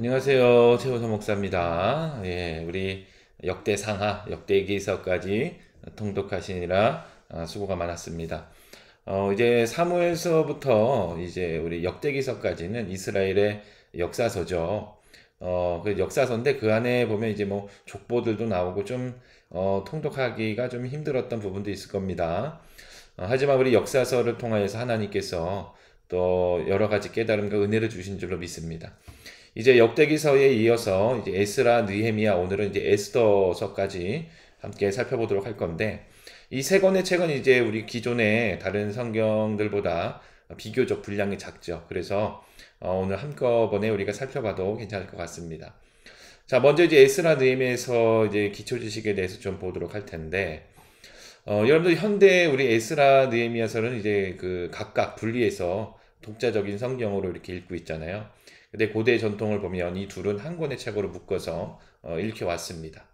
안녕하세요. 최호서 목사입니다. 예, 우리 역대상하, 역대기서까지 통독하시느라 수고가 많았습니다. 이제 사무엘서부터 이제 우리 역대기서까지는 이스라엘의 역사서죠. 그 역사서인데 그 안에 보면 이제 뭐 족보들도 나오고 좀 통독하기가 좀 힘들었던 부분도 있을 겁니다. 하지만 우리 역사서를 통하여서 하나님께서 또 여러 가지 깨달음과 은혜를 주신 줄로 믿습니다. 이제 역대기서에 이어서 이제 에스라, 느헤미야, 오늘은 이제 에스더서까지 함께 살펴보도록 할 건데, 이 세 권의 책은 이제 우리 기존의 다른 성경들보다 비교적 분량이 작죠. 그래서 오늘 한꺼번에 우리가 살펴봐도 괜찮을 것 같습니다. 자, 먼저 이제 에스라, 느헤미야에서 이제 기초 지식에 대해서 좀 보도록 할 텐데, 여러분들 현대 우리 에스라, 느헤미야서는 이제 그 각각 분리해서 독자적인 성경으로 이렇게 읽고 있잖아요. 근데 고대 전통을 보면 이 둘은 한 권의 책으로 묶어서 읽혀 왔습니다.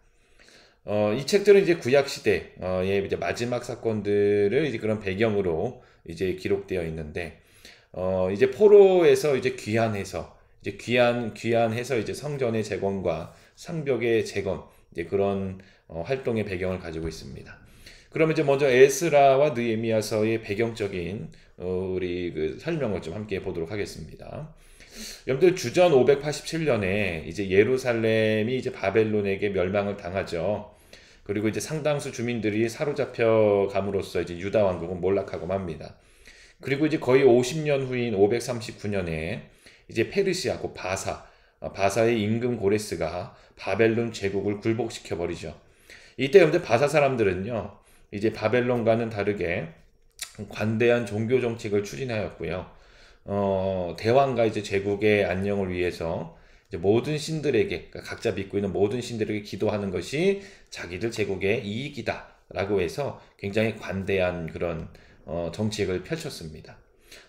이 책들은 이제 구약 시대의 이제 마지막 사건들을 이제 그런 배경으로 이제 기록되어 있는데, 이제 포로에서 이제 귀환해서 이제 귀환해서 이제 성전의 재건과 성벽의 재건 이제 그런 활동의 배경을 가지고 있습니다. 그러면 이제 먼저 에스라와 느헤미야서의 배경적인 우리 그 설명을 좀 함께 보도록 하겠습니다. 여러분들 주전 587년에 이제 예루살렘이 이제 바벨론에게 멸망을 당하죠. 그리고 이제 상당수 주민들이 사로잡혀 감으로써 이제 유다 왕국은 몰락하고 맙니다. 그리고 이제 거의 50년 후인 539년에 이제 페르시아 고 바사의 임금 고레스가 바벨론 제국을 굴복시켜 버리죠. 이때 여러분들 바사 사람들은요, 이제 바벨론과는 다르게 관대한 종교 정책을 추진하였고요. 대왕과 이제 제국의 안녕을 위해서 이제 모든 신들에게, 그러니까 각자 믿고 있는 모든 신들에게 기도하는 것이 자기들 제국의 이익이다라고 해서 굉장히 관대한 그런 정책을 펼쳤습니다.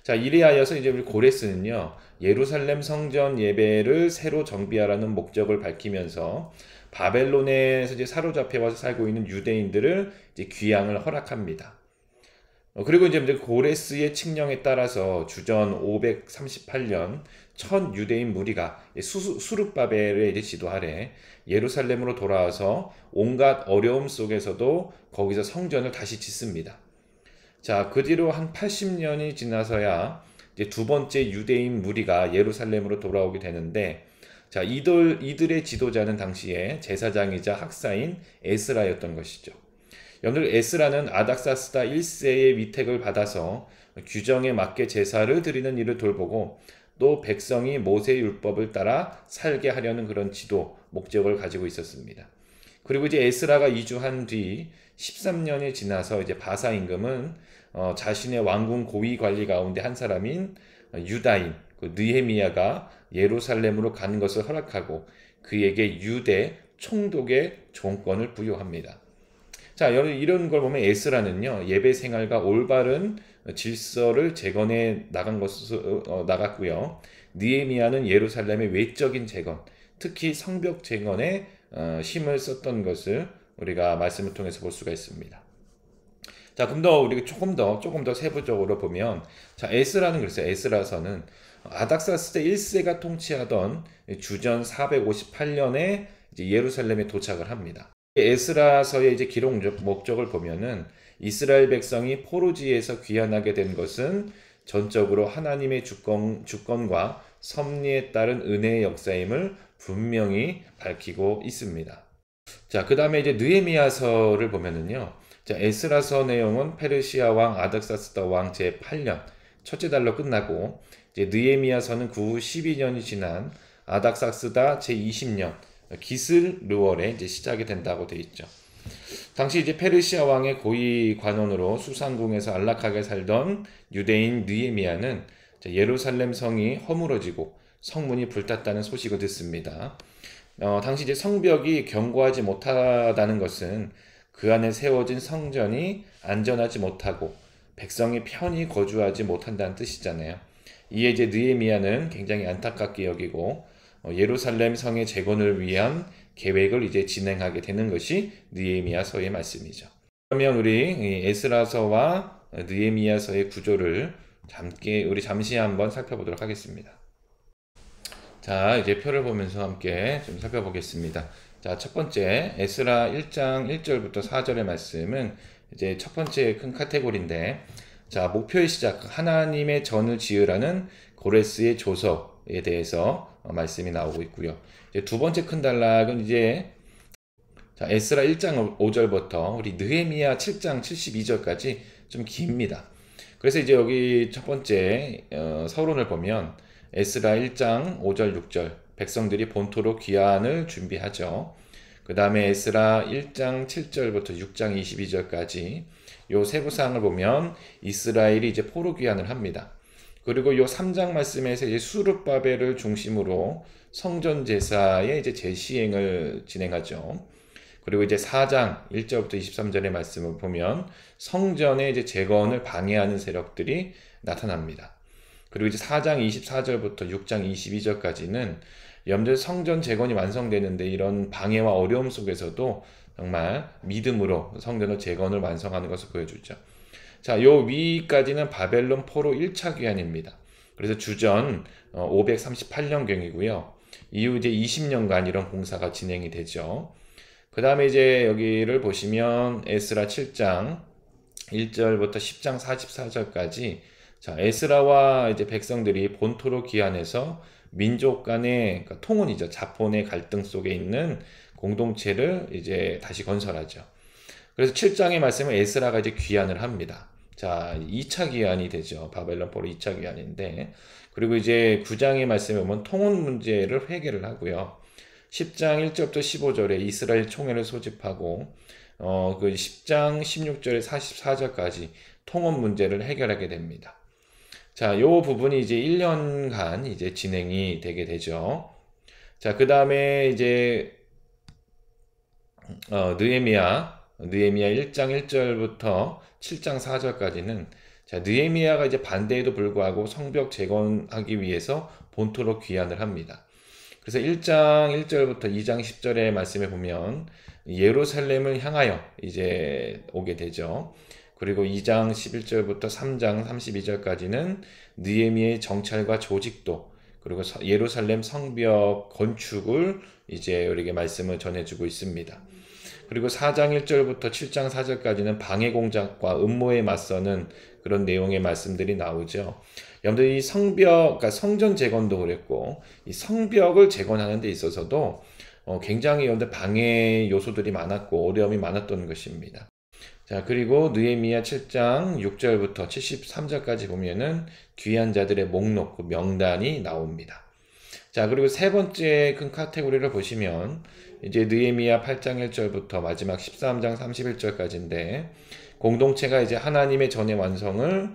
자, 이리하여서 이제 우리 고레스는요, 예루살렘 성전 예배를 새로 정비하라는 목적을 밝히면서 바벨론에서 이제 사로잡혀 와서 살고 있는 유대인들을 이제 귀향을 허락합니다. 그리고 이제 고레스의 칙령에 따라서 주전 538년 천 유대인 무리가 수룹바벨의 이제 지도 아래 예루살렘으로 돌아와서 온갖 어려움 속에서도 거기서 성전을 다시 짓습니다. 자, 그 뒤로 한 80년이 지나서야 이제 두 번째 유대인 무리가 예루살렘으로 돌아오게 되는데, 자, 이들의 지도자는 당시에 제사장이자 학사인 에스라였던 것이죠. 여러분들 에스라는 아닥사스다 1세의 위택을 받아서 규정에 맞게 제사를 드리는 일을 돌보고 또 백성이 모세의 율법을 따라 살게 하려는 그런 지도 목적을 가지고 있었습니다. 그리고 이제 에스라가 이주한 뒤 13년이 지나서 이제 바사 임금은 자신의 왕궁 고위 관리 가운데 한 사람인 유다인 그 느헤미야가 예루살렘으로 가는 것을 허락하고 그에게 유대 총독의 종권을 부여합니다. 자, 이런 걸 보면 에스라는요, 예배 생활과 올바른 질서를 재건해 나갔고요. 느헤미야는 예루살렘의 외적인 재건, 특히 성벽 재건에 힘을 썼던 것을 우리가 말씀을 통해서 볼 수가 있습니다. 자, 그럼 우리가 조금 더 세부적으로 보면, 자, 에스라는 그랬어요. 에스라서는 아닥사스다 1세가 통치하던 주전 458년에 이제 예루살렘에 도착을 합니다. 에스라서의 이제 기록 목적을 보면은 이스라엘 백성이 포로지에서 귀환하게 된 것은 전적으로 하나님의 주권과 섭리에 따른 은혜의 역사임을 분명히 밝히고 있습니다. 자, 그 다음에 이제 느헤미야서를 보면은요, 자, 에스라서 내용은 페르시아 왕 아닥사스다 왕 제8년 첫째 달로 끝나고, 이제 느헤미야서는 그 후 12년이 지난 아닥사스다 제20년 기슬르월에 이제 시작이 된다고 되어 있죠. 당시 이제 페르시아 왕의 고위 관원으로 수상궁에서 안락하게 살던 유대인 느헤미야는 예루살렘 성이 허물어지고 성문이 불탔다는 소식을 듣습니다. 당시 이제 성벽이 견고하지 못하다는 것은 그 안에 세워진 성전이 안전하지 못하고 백성이 편히 거주하지 못한다는 뜻이잖아요. 이에 이제 느헤미야는 굉장히 안타깝게 여기고 예루살렘 성의 재건을 위한 계획을 이제 진행하게 되는 것이 느헤미야서의 말씀이죠. 그러면 우리 에스라서와 느헤미야서의 구조를 우리 잠시 한번 살펴보도록 하겠습니다. 자, 이제 표를 보면서 함께 좀 살펴보겠습니다. 자, 첫 번째 에스라 1장 1절부터 4절의 말씀은 이제 첫 번째 큰 카테고리인데, 자, 목표의 시작, 하나님의 전을 지으라는 고레스의 조서에 대해서 말씀이 나오고 있고요. 이제 두 번째 큰 단락은 이제 자, 에스라 1장 5절부터 우리 느헤미야 7장 72절까지 좀 깁니다. 그래서 이제 여기 첫 번째 서론을 보면 에스라 1장 5절 6절 백성들이 본토로 귀환을 준비하죠. 그 다음에 에스라 1장 7절부터 6장 22절까지 요 세부 사항을 보면 이스라엘이 이제 포로 귀환을 합니다. 그리고 요 3장 말씀에서 이제 수르바벨을 중심으로 성전 제사의 이제 재시행을 진행하죠. 그리고 이제 4장 1절부터 23절의 말씀을 보면 성전의 이제 재건을 방해하는 세력들이 나타납니다. 그리고 이제 4장 24절부터 6장 22절까지는 여러분들 성전 재건이 완성되는데 이런 방해와 어려움 속에서도 정말 믿음으로 성전의 재건을 완성하는 것을 보여주죠. 자, 요 위까지는 바벨론 포로 1차 귀환입니다. 그래서 주전 538년경이고요. 이후 이제 20년간 이런 공사가 진행이 되죠. 그 다음에 이제 여기를 보시면 에스라 7장 1절부터 10장 44절까지 자, 에스라와 이제 백성들이 본토로 귀환해서 민족 간의 그러니까 통혼이죠. 자폰의 갈등 속에 있는 공동체를 이제 다시 건설하죠. 그래서 7장의 말씀은 에스라가 이제 귀환을 합니다. 자, 2차 귀환이 되죠. 바벨론 포로 2차 귀환인데, 그리고 이제 9장의 말씀에 보면 통혼 문제를 회개를 하고요. 10장 1절부터 15절에 이스라엘 총회를 소집하고 그 10장 16절에 44절까지 통혼 문제를 해결하게 됩니다. 자, 요 부분이 이제 1년간 이제 진행이 되게 되죠. 자, 그 다음에 이제 느헤미야 1장 1절부터 7장 4절까지는 자, 느헤미야가 이제 반대에도 불구하고 성벽 재건하기 위해서 본토로 귀환을 합니다. 그래서 1장 1절부터 2장 10절의 말씀에 보면 예루살렘을 향하여 이제 오게 되죠. 그리고 2장 11절부터 3장 32절까지는 느헤미야의 정찰과 조직도, 그리고 예루살렘 성벽 건축을 이제 우리에게 말씀을 전해주고 있습니다. 그리고 4장 1절부터 7장 4절까지는 방해 공작과 음모에 맞서는 그런 내용의 말씀들이 나오죠. 여러분들 이 성벽, 그러니까 성전 재건도 그랬고 이 성벽을 재건하는 데 있어서도 굉장히 여러분들 방해 요소들이 많았고 어려움이 많았던 것입니다. 자, 그리고 느헤미야 7장 6절부터 73절까지 보면은 귀한 자들의 목록, 그 명단이 나옵니다. 자, 그리고 세 번째 큰 카테고리를 보시면 이제 느헤미야 8장 1절부터 마지막 13장 31절까지인데 공동체가 이제 하나님의 전의 완성을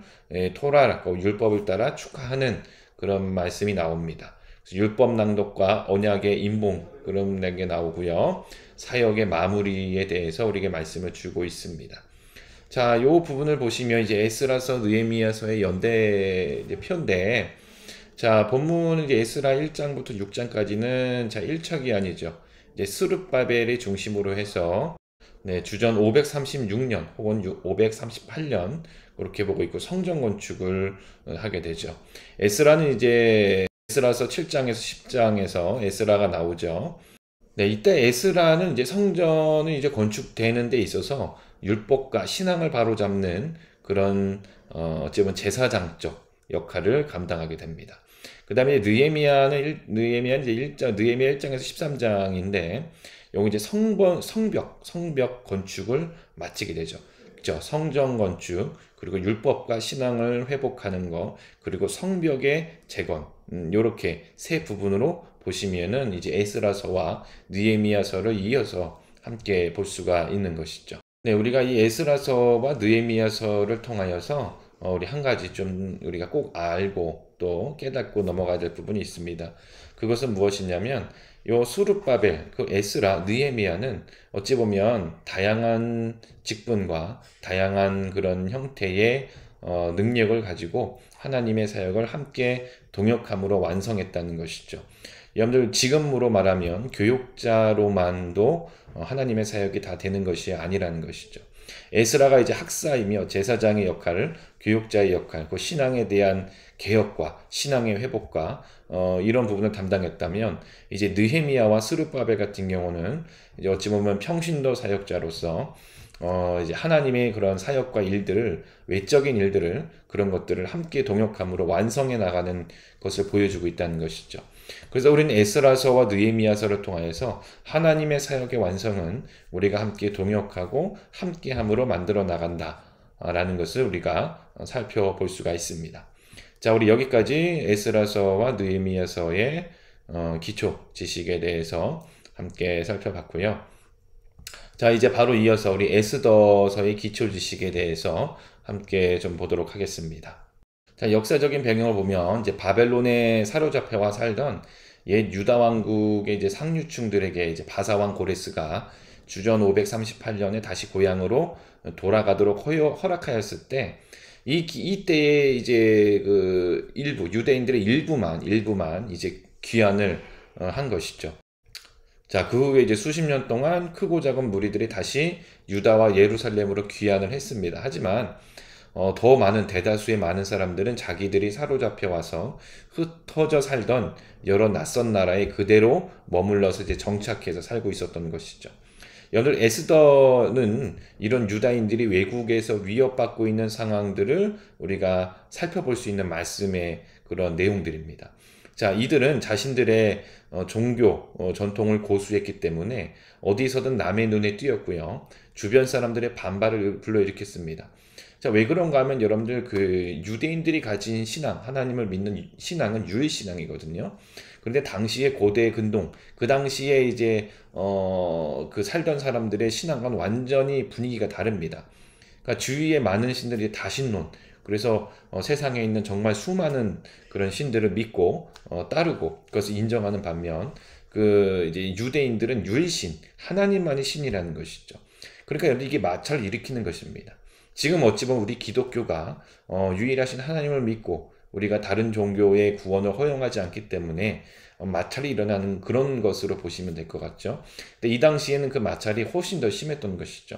토라라, 율법을 따라 축하하는 그런 말씀이 나옵니다. 율법 낭독과 언약의 임봉 그런 게 나오고요. 사역의 마무리에 대해서 우리에게 말씀을 주고 있습니다. 자, 요 부분을 보시면 이제 에스라서 느헤미야서의 연대 표인데, 자, 본문은 이제 에스라 1장부터 6장까지는 자, 1차 기한이죠. 이제 스룹바벨의 중심으로 해서 주전 536년 혹은 538년 그렇게 보고 있고 성전 건축을 하게 되죠. 에스라는 이제 에스라서 7장에서 10장에서 에스라가 나오죠. 네, 이때 에스라는 이제 성전은 이제 건축되는 데 있어서 율법과 신앙을 바로잡는 그런 어찌 보면 제사장적 역할을 감당하게 됩니다. 그 다음에 느헤미야 이제 1장, 느헤미야 1장에서 13장인데 여기 이제 성벽 건축을 마치게 되죠. 그죠? 성전 건축, 그리고 율법과 신앙을 회복하는 거, 그리고 성벽의 재건, 요렇게 세 부분으로 보시면은 이제 에스라서와 느헤미야서를 이어서 함께 볼 수가 있는 것이죠. 네, 우리가 이 에스라서와 느헤미야서를 통하여서 우리 한 가지 좀 우리가 꼭 알고 또 깨닫고 넘어가야 될 부분이 있습니다. 그것은 무엇이냐면 요 수룹바벨, 그 에스라, 느헤미야는 어찌 보면 다양한 직분과 다양한 그런 형태의 능력을 가지고 하나님의 사역을 함께 동역함으로 완성했다는 것이죠. 여러분들 지금으로 말하면 교육자로만도 하나님의 사역이 다 되는 것이 아니라는 것이죠. 에스라가 이제 학사이며 제사장의 역할을, 교육자의 역할, 그 신앙에 대한 개혁과 신앙의 회복과 이런 부분을 담당했다면, 이제 느헤미야와 스룹바벨 같은 경우는 이제 어찌 보면 평신도 사역자로서 이제 하나님의 그런 사역과 일들을, 외적인 일들을, 그런 것들을 함께 동역함으로 완성해 나가는 것을 보여주고 있다는 것이죠. 그래서 우리는 에스라서와 느헤미야서를 통하여서 하나님의 사역의 완성은 우리가 함께 동역하고 함께함으로 만들어 나간다라는 것을 우리가 살펴볼 수가 있습니다. 자, 우리 여기까지 에스라서와 느헤미야서의 기초 지식에 대해서 함께 살펴봤고요. 자, 이제 바로 이어서 우리 에스더서의 기초 지식에 대해서 함께 좀 보도록 하겠습니다. 자, 역사적인 배경을 보면 이제 바벨론에 사로잡혀와 살던 옛 유다 왕국의 이제 상류층들에게 이제 바사왕 고레스가 주전 538년에 다시 고향으로 돌아가도록 허락하였을 때, 이때에 이제 그 일부 유대인들의 일부만 이제 귀환을 한 것이죠. 자, 그 후에 이제 수십 년 동안 크고 작은 무리들이 다시 유다와 예루살렘으로 귀환을 했습니다. 하지만 더 많은, 대다수의 많은 사람들은 자기들이 사로잡혀 와서 흩어져 살던 여러 낯선 나라에 그대로 머물러서 이제 정착해서 살고 있었던 것이죠. 오늘 에스더는 이런 유다인들이 외국에서 위협받고 있는 상황들을 우리가 살펴볼 수 있는 말씀의 그런 내용들입니다. 자, 이들은 자신들의 종교 전통을 고수했기 때문에 어디서든 남의 눈에 띄었고요. 주변 사람들의 반발을 불러일으켰습니다. 자, 왜 그런가 하면 여러분들 그 유대인들이 가진 신앙, 하나님을 믿는 신앙은 유일신앙이거든요. 그런데 당시에 고대 근동, 그 당시에 이제 그 살던 사람들의 신앙과는 완전히 분위기가 다릅니다. 그러니까 주위에 많은 신들이 다신론, 그래서 세상에 있는 정말 수많은 그런 신들을 믿고 따르고 그것을 인정하는 반면, 그 이제 유대인들은 유일신, 하나님만이 신이라는 것이죠. 그러니까 이게 마찰을 일으키는 것입니다. 지금 어찌 보면 우리 기독교가 유일하신 하나님을 믿고 우리가 다른 종교의 구원을 허용하지 않기 때문에 마찰이 일어나는 그런 것으로 보시면 될 것 같죠. 근데 이 당시에는 그 마찰이 훨씬 더 심했던 것이죠.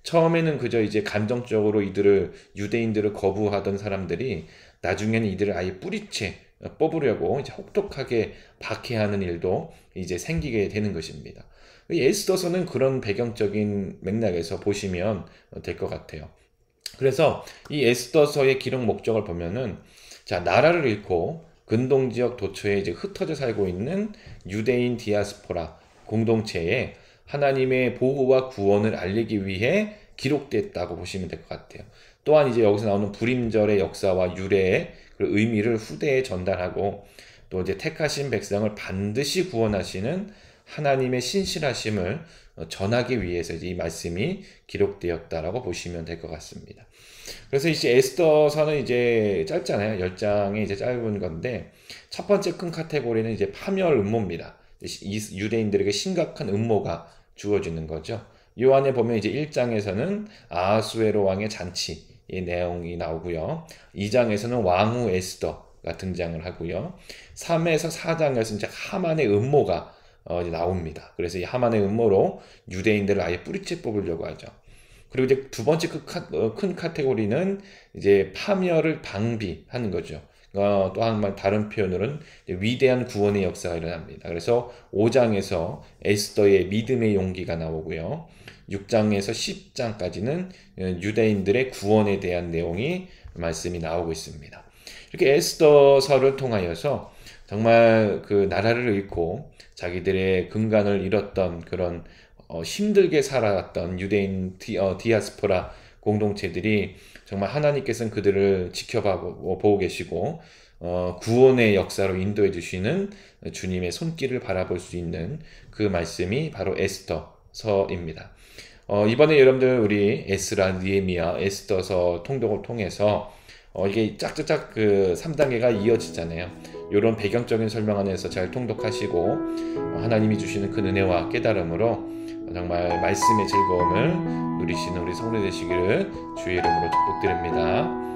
처음에는 그저 이제 감정적으로 유대인들을 거부하던 사람들이 나중에는 이들을 아예 뿌리채 뽑으려고 이제 혹독하게 박해하는 일도 이제 생기게 되는 것입니다. 에스더서는 그런 배경적인 맥락에서 보시면 될 것 같아요. 그래서 이 에스더서의 기록 목적을 보면은, 자, 나라를 잃고 근동 지역 도처에 이제 흩어져 살고 있는 유대인 디아스포라 공동체에 하나님의 보호와 구원을 알리기 위해 기록됐다고 보시면 될 것 같아요. 또한 이제 여기서 나오는 불임절의 역사와 유래의 그 의미를 후대에 전달하고, 또 이제 택하신 백성을 반드시 구원하시는 하나님의 신실하심을 전하기 위해서 이제 이 말씀이 기록되었다라고 보시면 될 것 같습니다. 그래서 이제 에스더서는 이제 짧잖아요. 10장이 이제 짧은 건데, 첫 번째 큰 카테고리는 이제 파멸 음모입니다. 유대인들에게 심각한 음모가 주어지는 거죠. 이 안에 보면 이제 1장에서는 아하수에로 왕의 잔치의 내용이 나오고요. 2장에서는 왕후 에스더가 등장을 하고요. 3에서 4장에서는 이제 하만의 음모가 나옵니다. 그래서 이 하만의 음모로 유대인들을 아예 뿌리채 뽑으려고 하죠. 그리고 이제 두 번째 큰 카테고리는 이제 파멸을 방비하는 거죠. 또 한 다른 표현으로는 위대한 구원의 역사가 일어납니다. 그래서 5장에서 에스더의 믿음의 용기가 나오고요. 6장에서 10장까지는 유대인들의 구원에 대한 내용이 말씀이 나오고 있습니다. 이렇게 에스더서를 통하여서 정말 그 나라를 잃고 자기들의 근간을 잃었던 그런 힘들게 살아왔던 유대인 디아스포라 공동체들이 정말 하나님께서는 그들을 지켜보고 계시고 구원의 역사로 인도해 주시는 주님의 손길을 바라볼 수 있는 그 말씀이 바로 에스더서입니다. 이번에 여러분들 우리 에스라, 느헤미야, 에스더서 통독을 통해서 이게 짝짝짝 그 3단계가 이어지잖아요. 이런 배경적인 설명 안에서 잘 통독하시고 하나님이 주시는 그 은혜와 깨달음으로 정말 말씀의 즐거움을 누리시는 우리 성도 되시기를 주의 이름으로 축복드립니다.